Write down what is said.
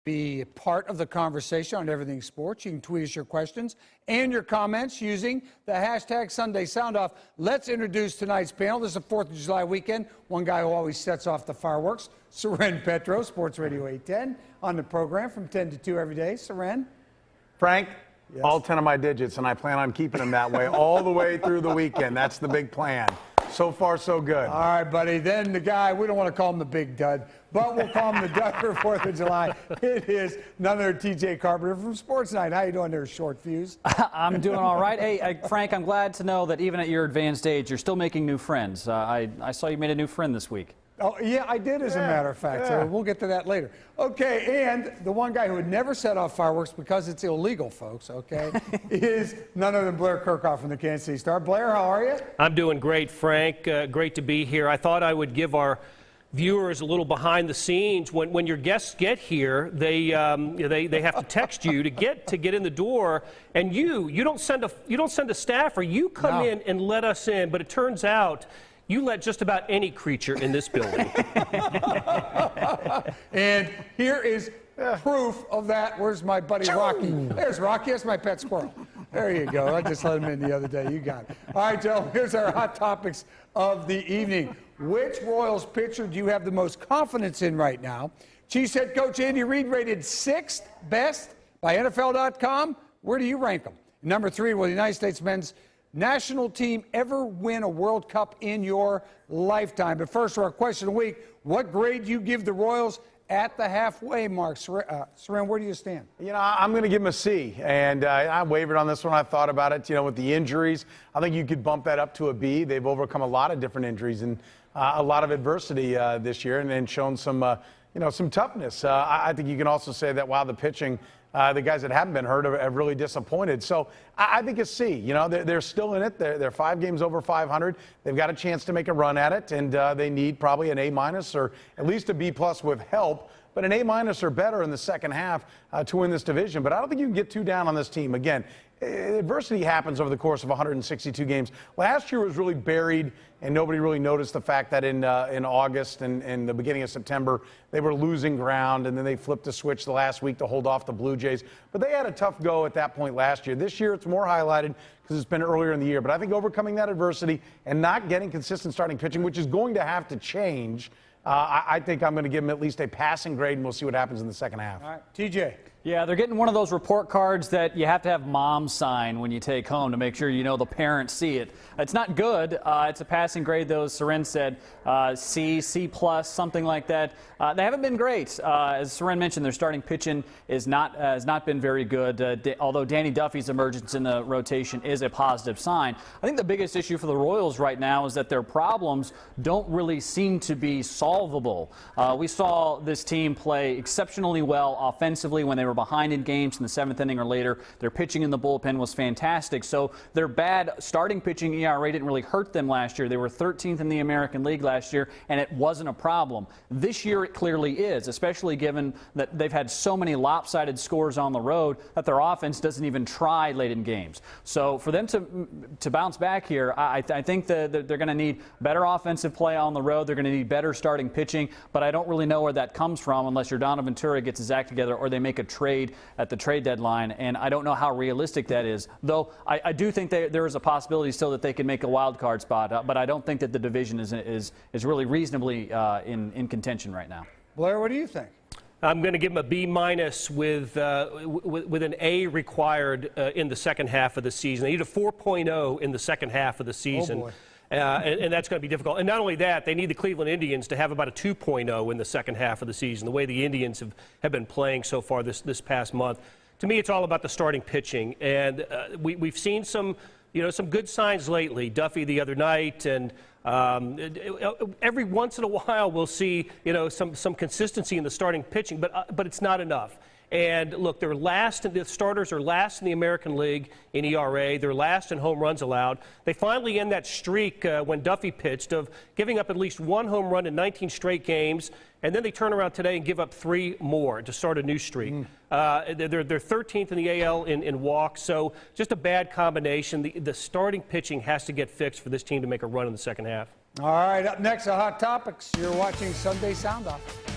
Be part of the conversation on everything sports. You can tweet us your questions and your comments using the hashtag Sunday Sound Off. Let's introduce tonight's panel. This is a 4th of July weekend. One guy who always sets off the fireworks, Seren Petro, Sports Radio 810, on the program from 10 to 2 every day. Seren. Frank, yes. All 10 of my digits, and I plan on keeping them that way all the way through the weekend. That's the big plan. So far, so good. All right, buddy. Then the guy, we don't want to call him the big dud, but we'll call him the dud for 4th of July. It is none other TJ Carpenter from Sports Night. How you doing there, Short Fuse? I'm doing all right. Hey, Frank, I'm glad to know that even at your advanced age, you're still making new friends. I saw you made a new friend this week. Oh, yeah, I did, as a matter of fact. So we'll get to that later. Okay, and the one guy who would never set off fireworks because it's illegal, folks, okay, is none other than Blair Kirchhoff from the Kansas City Star. Blair, how are you? I'm doing great, Frank. Great to be here. I thought I would give our viewers a little behind the scenes. When your guests get here, they have to text you to get in the door, and you don't send a staffer. You come in and let us in. But it turns out you let just about any creature in this building. And here is proof of that. Where's my buddy Rocky? There's Rocky. That's my pet squirrel. There you go. I just let him in the other day. You got it. All right, Joe, here's our hot topics of the evening. Which Royals pitcher do you have the most confidence in right now? Chiefs head coach Andy Reid rated 6th best by NFL.com. Where do you rank him? Number 3, will the United States men's national team ever win a World Cup in your lifetime? But first, for our question of the week, what grade do you give the Royals at the halfway mark? Seren, where do you stand? You know, I'm going to give him a C, and I wavered on this one. I thought about it, with the injuries. I think you could bump that up to a B. They've overcome a lot of different injuries and a lot of adversity this year and shown some, some toughness. I think you can also say that, wow, the pitching, the guys that haven't been hurt have really disappointed. So I think a C. They're still in it. They're 5 games over 500. They've got a chance to make a run at it, and they need probably an A- or at least a B+ with help. But an A- or better in the second half to win this division. But I don't think you can get too down on this team. Again, adversity happens over the course of 162 games. Last year was really buried, and nobody really noticed the fact that in August and the beginning of September, they were losing ground, and then they flipped the switch the last week to hold off the Blue Jays. But they had a tough go at that point last year. This year, it's more highlighted because it's been earlier in the year. But I think overcoming that adversity and not getting consistent starting pitching, which is going to have to change, I think I'm going to give them at least a passing grade, and we'll see what happens in the second half. All right, TJ. Yeah, they're getting one of those report cards that you have to have mom sign when you take home to make sure the parents see it. It's not good. It's a passing grade, though, as Seren said, C, C+, something like that. They haven't been great. As Seren mentioned, their starting pitching has not been very good, although Danny Duffy's emergence in the rotation is a positive sign. I think the biggest issue for the Royals right now is that their problems don't really seem to be solvable. We saw this team play exceptionally well offensively when they were behind in games in the 7th inning or later. Their pitching in the bullpen was fantastic. So their bad starting pitching ERA didn't really hurt them last year. They were 13th in the American League last year, and it wasn't a problem. This year it clearly is, especially given that they've had so many lopsided scores on the road that their offense doesn't even try late in games. So for them to bounce back here, I think that they're going to need better offensive play on the road. They're going to need better starting pitching, but I don't really know where that comes from unless Yordano Ventura gets his act together or they make a trade at the trade deadline, and I don't know how realistic that is. Though I do think there is a possibility still that they can make a wild card spot, but I don't think that the division is really reasonably in contention right now. Blair, what do you think? I'm going to give them a B- with an A required in the second half of the season. They need a 4.0 in the second half of the season. Oh boy. And that's going to be difficult. And not only that, they need the Cleveland Indians to have about a 2.0 in the second half of the season, the way the Indians have been playing so far this past month. To me, it's all about the starting pitching. And we've seen some good signs lately. Duffy the other night, and every once in a while we'll see some consistency in the starting pitching, but it's not enough. And look, the starters are last in the American League in ERA. They're last in home runs allowed. They finally end that streak when Duffy pitched of giving up at least 1 home run in 19 straight games. And then they turn around today and give up 3 more to start a new streak. They're 13th in the AL in walks, so just a bad combination. The starting pitching has to get fixed for this team to make a run in the second half. All right, up next, Hot Topics. You're watching Sunday Sound Off.